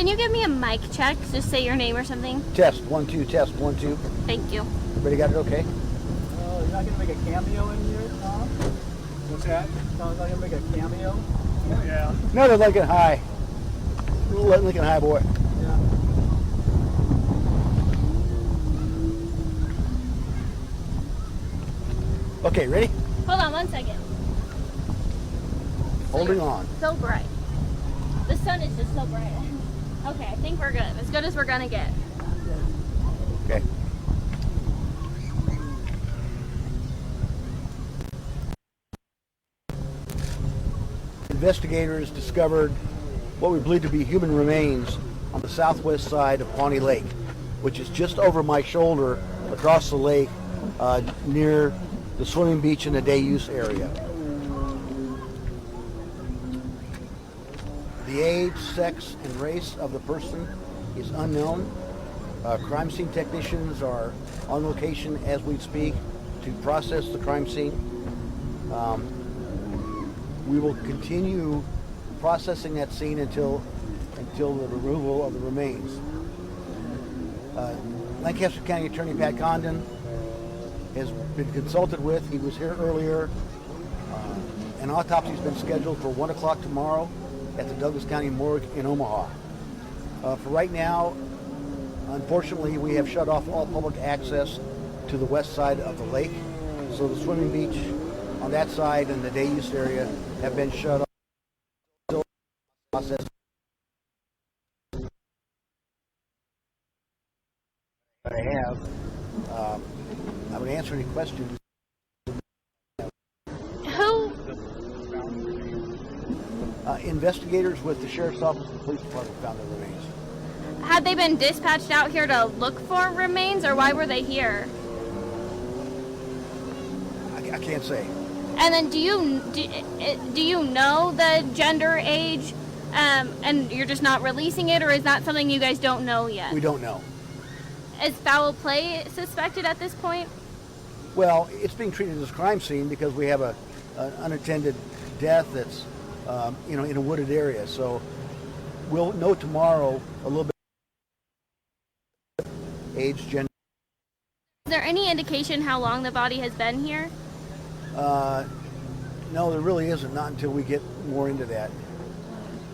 Can you give me a mic check? Just say your name or something. Test 1 2, test 1 2. Thank you. Everybody got it okay? You're not gonna make a cameo in here, Tom? What's that? Tom's not gonna make a cameo? Oh, yeah. No, they're Lincoln High. Lincoln High boy. Yeah. Okay, ready? Hold on 1 second. Holding on. So bright. The sun is just so bright. Okay, I think we're good. As good as we're gonna get. Okay. Investigators discovered what we believe to be human remains on the southwest side of Pawnee Lake, which is just over my shoulder across the lake near the swimming beach in the day use area. The age, sex, and race of the person is unknown. Crime scene technicians are on location as we speak to process the crime scene. We will continue processing that scene until the removal of the remains. Lancaster County Attorney Pat Condon has been consulted with. He was here earlier. An autopsy has been scheduled for 1 o'clock tomorrow at the Douglas County Morgue in Omaha. For right now, unfortunately, we have shut off all public access to the west side of the lake. So the swimming beach on that side and the day use area have been shut off. Process I have. I would answer any questions. Who? Investigators with the Sheriff's Office and the Police Department found the remains. Had they been dispatched out here to look for remains, or why were they here? I can't say. And then do you know the gender, age, and you're just not releasing it, or is that something you guys don't know yet? We don't know. Is foul play suspected at this point? Well, it's being treated as a crime scene because we have an unattended death that's in a wooded area. So we'll know tomorrow a little bit age, gender. Is there any indication how long the body has been here? No, there really isn't. Not until we get more into that.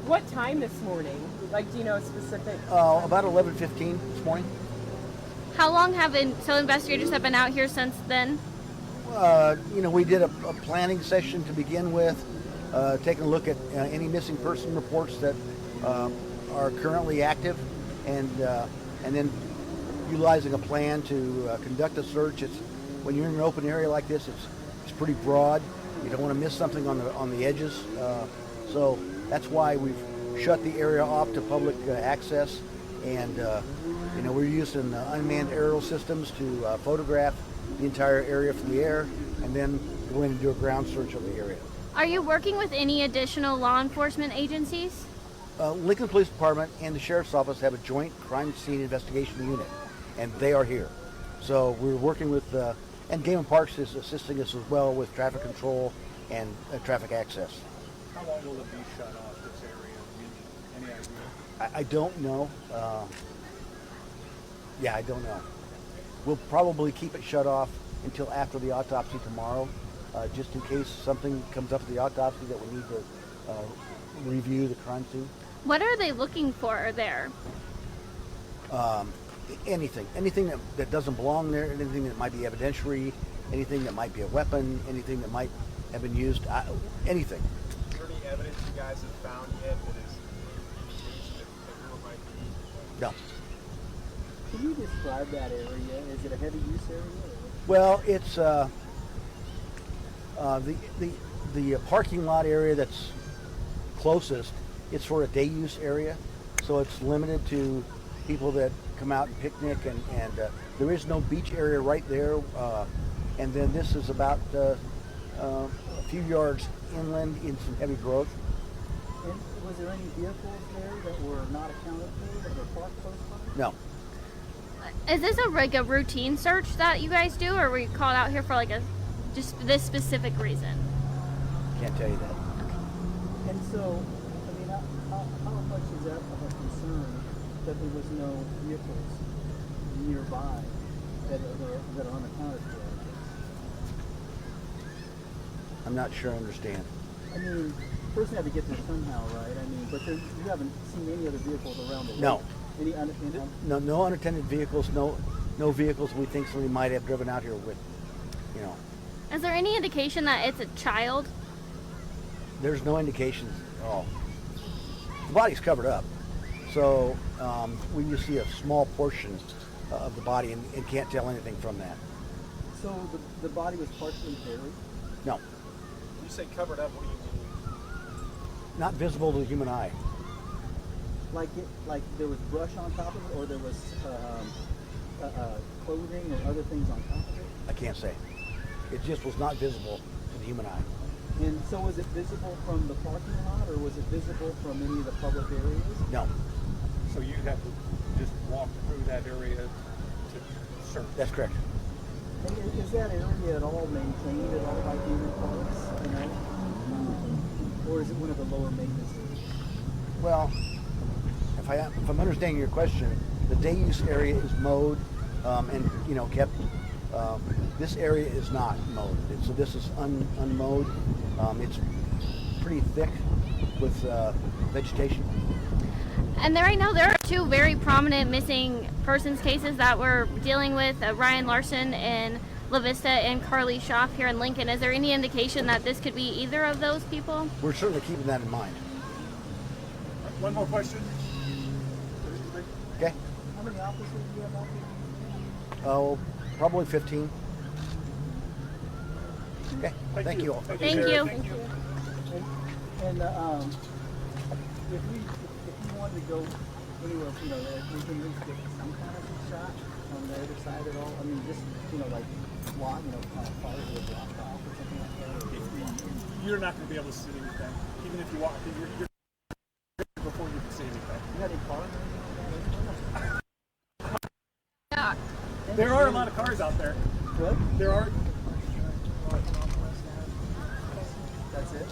What time this morning? Like, do you know a specific? About 11:15 this morning. How long so investigators have been out here since then? We did a planning session to begin with, taking a look at any missing person reports that are currently active, and then utilizing a plan to conduct a search. When you're in an open area like this, it's pretty broad. You don't want to miss something on the edges. So that's why we've shut the area off to public access, and we're using unmanned aerial systems to photograph the entire area from the air, and then go in and do a ground search of the area. Are you working with any additional law enforcement agencies? Lincoln Police Department and the Sheriff's Office have a joint crime scene investigation unit, and they are here. So we're working with, and Game and Parks is assisting us as well with traffic control and traffic access. How long will it be shut off, this area? Any idea? I don't know. I don't know. We'll probably keep it shut off until after the autopsy tomorrow, just in case something comes up at the autopsy that we need to review the crime scene. What are they looking for there? Anything that doesn't belong there, anything that might be evidentiary, anything that might be a weapon, anything that might have been used, anything. Is there any evidence you guys have found yet that is that might be? No. Can you describe that area? Is it a heavy use area? Well, it's the parking lot area that's closest. It's for a day use area, so it's limited to people that come out and picnic, and there is no beach area right there. And then this is about a few yards inland in some heavy growth. And was there any vehicles there that were not accounted for that were parked close by? No. Is this a routine search that you guys do, or were you called out here for just this specific reason? Can't tell you that. And so, how much is that of a concern that there was no vehicles nearby that are unaccounted for? I'm not sure I understand. I mean, person had to get there somehow, right? I mean, but you haven't seen any other vehicles around the lake? No. No. No unattended vehicles, no vehicles we think somebody might have driven out here with, you know. Is there any indication that it's a child? There's no indications at all. The body's covered up, so we just see a small portion of the body and can't tell anything from that. So the body was partially buried? No, You say covered up, what do you mean? not visible to the human eye. Like there was brush on top of it, or there was clothing or other things on top of it? I can't say. It just was not visible to the human eye. And so was it visible from the parking lot, or was it visible from any of the public areas? No, So you have to just walk through that area to search. that's correct. And is that area at all maintained at all by human parks, you know? Or is it one of the lower maintenance areas? Well, if I'm understanding your question, the day use area is mowed and kept. This area is not mowed, so this is unmowed. It's pretty thick with vegetation. And right now there are two very prominent missing persons cases that we're dealing with, Ryan Larson in La Vista and Carly Schaff here in Lincoln. Is there any indication that this could be either of those people? We're certainly keeping that in mind. One more question. Okay. How many officers do you have out there? Oh, probably 15. Okay. Thank you all. Thank Sheriff. you. Thank you. And if you wanted to go anywhere, we can at least get some kind of shot on the other side at all. I mean, just like cars that blocked off or something like that. You're not going to be able to see anything, even if you walk. You're before you can see anything. You got any cars or anything like Yeah. that? There are a lot of cars out there. What? There are. That's it.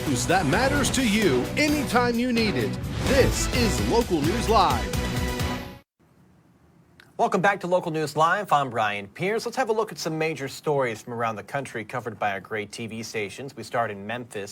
news that matters to you anytime you need it. This is Local News Live. Welcome back to Local News Live. I'm Brian Pierce. Let's have a look at some major stories from around the country covered by our great TV stations. We start in Memphis.